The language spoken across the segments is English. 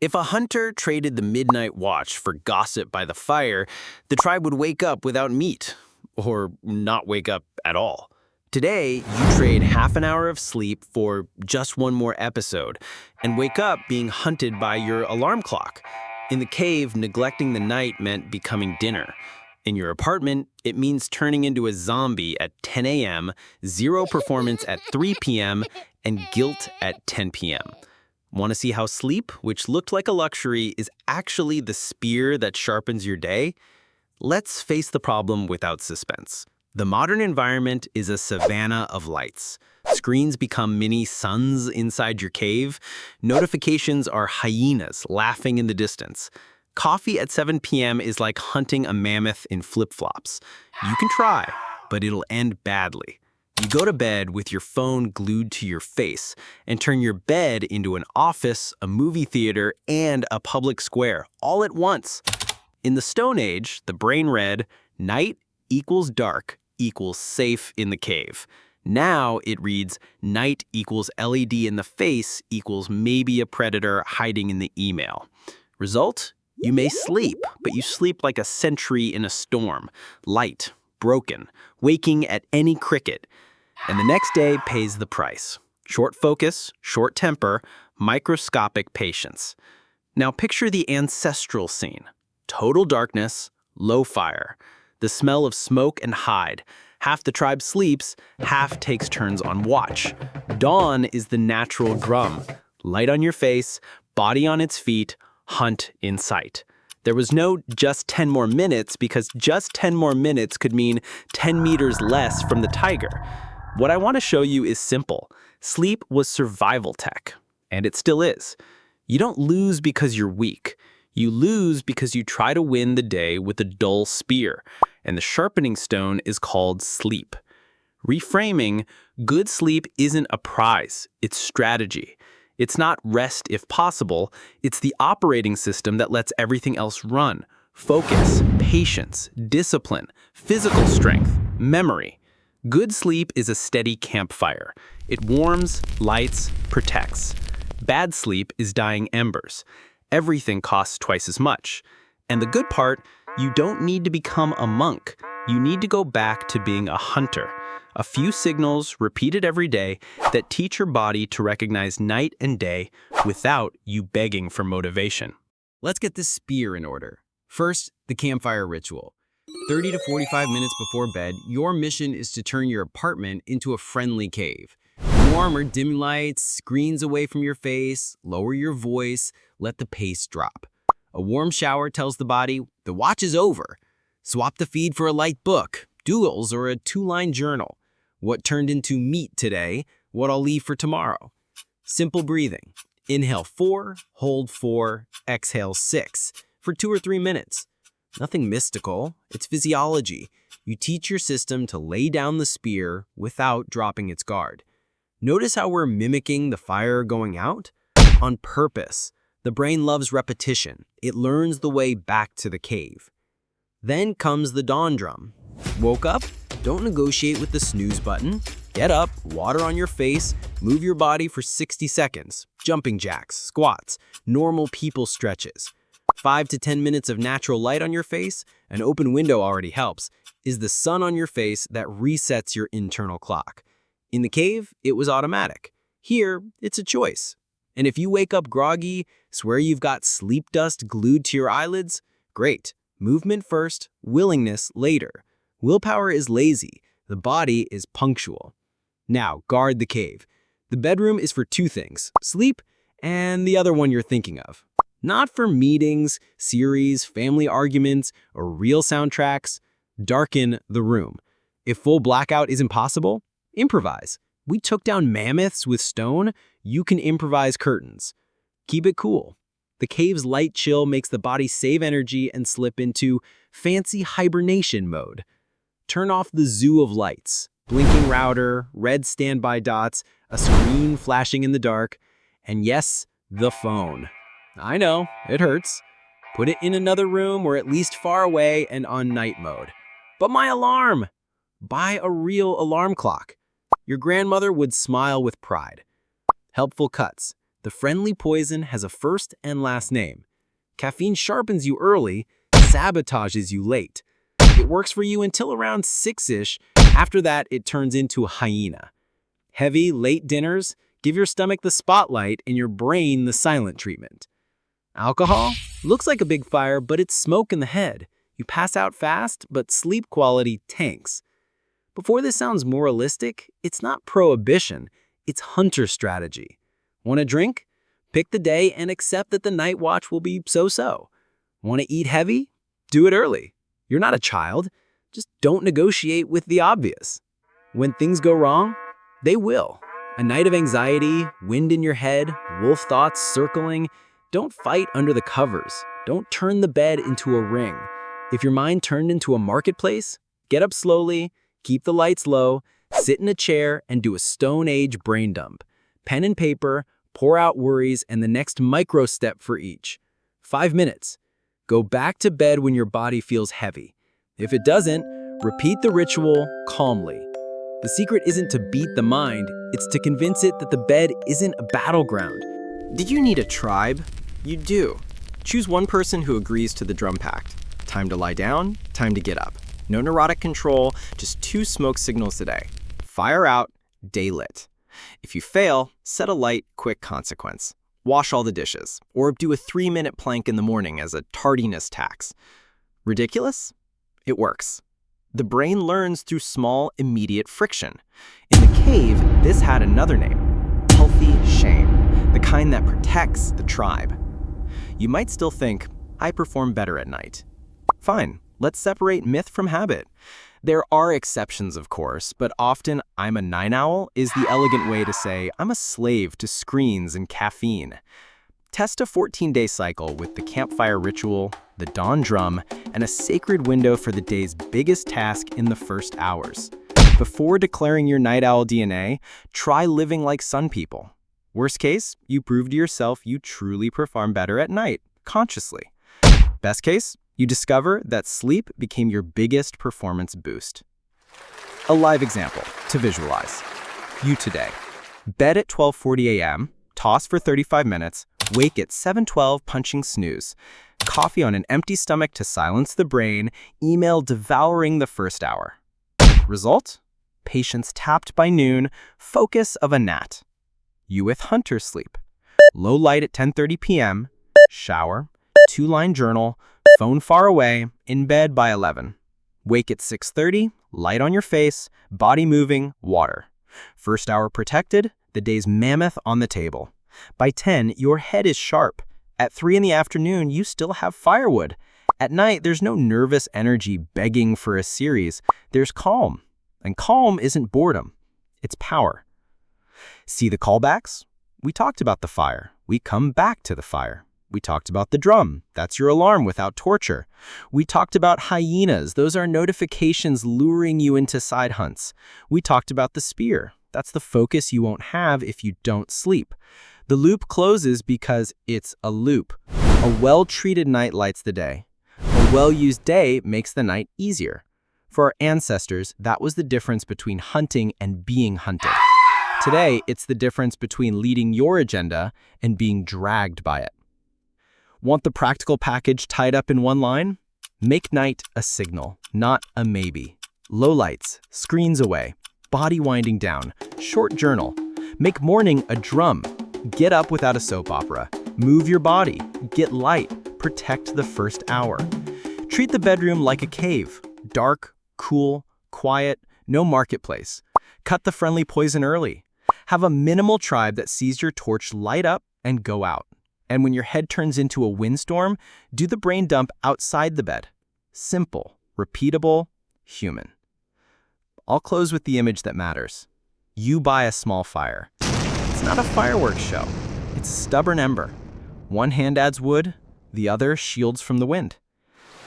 If a hunter traded the midnight watch for gossip by the fire, the tribe would wake up without meat, or not wake up at all. Today, you trade half an hour of sleep for just one more episode, and wake up being hunted by your alarm clock. In the cave, neglecting the night meant becoming dinner. In your apartment, it means turning into a zombie at 10 a.m., zero performance at 3 p.m., and guilt at 10 p.m. Want to see how sleep, which looked like a luxury, is actually the spear that sharpens your day? Let's face the problem without suspense. The modern environment is a savanna of lights. Screens become mini suns inside your cave. Notifications are hyenas laughing in the distance. Coffee at 7 p.m. is like hunting a mammoth in flip-flops. You can try, but it'll end badly. You go to bed with your phone glued to your face and turn your bed into an office, a movie theater, and a public square all at once. In the Stone Age, the brain read, night equals dark equals safe in the cave. Now it reads, night equals LED in the face equals maybe a predator hiding in the email. Result? You may sleep, but you sleep like a sentry in a storm, light, broken, waking at any cricket. And the next day pays the price. Short focus, short temper, microscopic patience. Now picture the ancestral scene. Total darkness, low fire. The smell of smoke and hide. Half the tribe sleeps, half takes turns on watch. Dawn is the natural drum. Light on your face, body on its feet, hunt in sight. There was no just 10 more minutes because just 10 more minutes could mean 10 meters less from the tiger. What I want to show you is simple. Sleep was survival tech, and it still is. You don't lose because you're weak. You lose because you try to win the day with a dull spear, and the sharpening stone is called sleep. Reframing, good sleep isn't a prize, it's strategy. It's not rest if possible, it's the operating system that lets everything else run. Focus, patience, discipline, physical strength, memory. Good sleep is a steady campfire. It warms, lights, protects. Bad sleep is dying embers. Everything costs twice as much. And the good part, you don't need to become a monk. You need to go back to being a hunter. A few signals repeated every day that teach your body to recognize night and day without you begging for motivation. Let's get this spear in order. First, the campfire ritual. 30 to 45 minutes before bed, your mission is to turn your apartment into a friendly cave. Warm or dim lights, screens away from your face, lower your voice, let the pace drop. A warm shower tells the body, the watch is over. Swap the feed for a light book, duels, or a 2-line journal. What turned into meat today, what I'll leave for tomorrow. Simple breathing. Inhale 4, hold 4, exhale 6 for 2 or 3 minutes. Nothing mystical, it's physiology. You teach your system to lay down the spear without dropping its guard. Notice how we're mimicking the fire going out? On purpose. The brain loves repetition. It learns the way back to the cave. Then comes the dawn drum. Woke up? Don't negotiate with the snooze button. Get up, water on your face, move your body for 60 seconds. Jumping jacks, squats, normal people stretches. 5 to 10 minutes of natural light on your face, an open window already helps, is the sun on your face that resets your internal clock. In the cave, it was automatic. Here, it's a choice. And if you wake up groggy, swear you've got sleep dust glued to your eyelids, great. Movement first, willingness later. Willpower is lazy, the body is punctual. Now, guard the cave. The bedroom is for 2 things, sleep and the other one you're thinking of. Not for meetings, series, family arguments, or real soundtracks. Darken the room. If full blackout isn't possible, improvise. We took down mammoths with stone, you can improvise curtains. Keep it cool. The cave's light chill makes the body save energy and slip into fancy hibernation mode. Turn off the zoo of lights. Blinking router, red standby dots, a screen flashing in the dark, and yes, the phone. I know, it hurts. Put it in another room or at least far away and on night mode. But my alarm! Buy a real alarm clock. Your grandmother would smile with pride. Helpful cuts. The friendly poison has a first and last name. Caffeine sharpens you early, sabotages you late. It works for you until around 6-ish. After that, it turns into a hyena. Heavy, late dinners give your stomach the spotlight and your brain the silent treatment. Alcohol looks like a big fire, but it's smoke in the head. You pass out fast, but sleep quality tanks. Before this sounds moralistic, it's not prohibition, it's hunter strategy. Want a drink? Pick the day and accept that the night watch will be so-so. Want to eat heavy? Do it early. You're not a child. Just don't negotiate with the obvious. When things go wrong, they will. A night of anxiety, wind in your head, wolf thoughts circling. Don't fight under the covers. Don't turn the bed into a ring. If your mind turned into a marketplace, get up slowly, keep the lights low, sit in a chair, and do a Stone Age brain dump. Pen and paper, pour out worries, and the next micro step for each. 5 minutes. Go back to bed when your body feels heavy. If it doesn't, repeat the ritual calmly. The secret isn't to beat the mind, it's to convince it that the bed isn't a battleground. Did you need a tribe? You do. Choose one person who agrees to the drum pact. Time to lie down, time to get up. No neurotic control, just 2 smoke signals a day. Fire out, day lit. If you fail, set a light, quick consequence. Wash all the dishes, or do a 3-minute plank in the morning as a tardiness tax. Ridiculous? It works. The brain learns through small, immediate friction. In the cave, this had another name: healthy shame, the kind that protects the tribe. You might still think, I perform better at night. Fine, let's separate myth from habit. There are exceptions, of course, but often I'm a night owl is the elegant way to say I'm a slave to screens and caffeine. Test a 14-day cycle with the campfire ritual, the dawn drum, and a sacred window for the day's biggest task in the first hours. Before declaring your night owl DNA, try living like sun people. Worst case, you prove to yourself you truly perform better at night, consciously. Best case, you discover that sleep became your biggest performance boost. A live example to visualize. You today. Bed at 12:40 a.m., toss for 35 minutes, wake at 7:12 punching snooze. Coffee on an empty stomach to silence the brain, email devouring the first hour. Result? Patience tapped by noon, focus of a gnat. You with hunter sleep. Low light at 10:30 p.m., shower, 2-line journal, phone far away, in bed by 11. Wake at 6:30, light on your face, body moving, water. First hour protected, the day's mammoth on the table. By 10, your head is sharp. At 3 in the afternoon, you still have firewood. At night, there's no nervous energy begging for a series. There's calm. And calm isn't boredom. It's power. See the callbacks? We talked about the fire. We come back to the fire. We talked about the drum. That's your alarm without torture. We talked about hyenas. Those are notifications luring you into side hunts. We talked about the spear. That's the focus you won't have if you don't sleep. The loop closes because it's a loop. A well-treated night lights the day. A well-used day makes the night easier. For our ancestors, that was the difference between hunting and being hunted. Today, it's the difference between leading your agenda and being dragged by it. Want the practical package tied up in one line? Make night a signal, not a maybe. Low lights, screens away, body winding down, short journal. Make morning a drum. Get up without a soap opera. Move your body. Get light. Protect the first hour. Treat the bedroom like a cave. Dark, cool, quiet, no marketplace. Cut the friendly poison early. Have a minimal tribe that sees your torch light up and go out. And when your head turns into a windstorm, do the brain dump outside the bed. Simple, repeatable, human. I'll close with the image that matters. You buy a small fire. It's not a fireworks show. It's a stubborn ember. One hand adds wood, the other shields from the wind.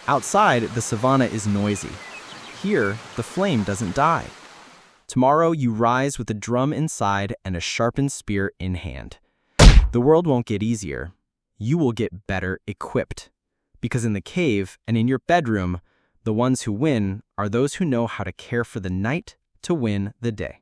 Outside, the savanna is noisy. Here, the flame doesn't die. Tomorrow, you rise with a drum inside and a sharpened spear in hand. The world won't get easier. You will get better equipped. Because in the cave and in your bedroom, the ones who win are those who know how to care for the night to win the day.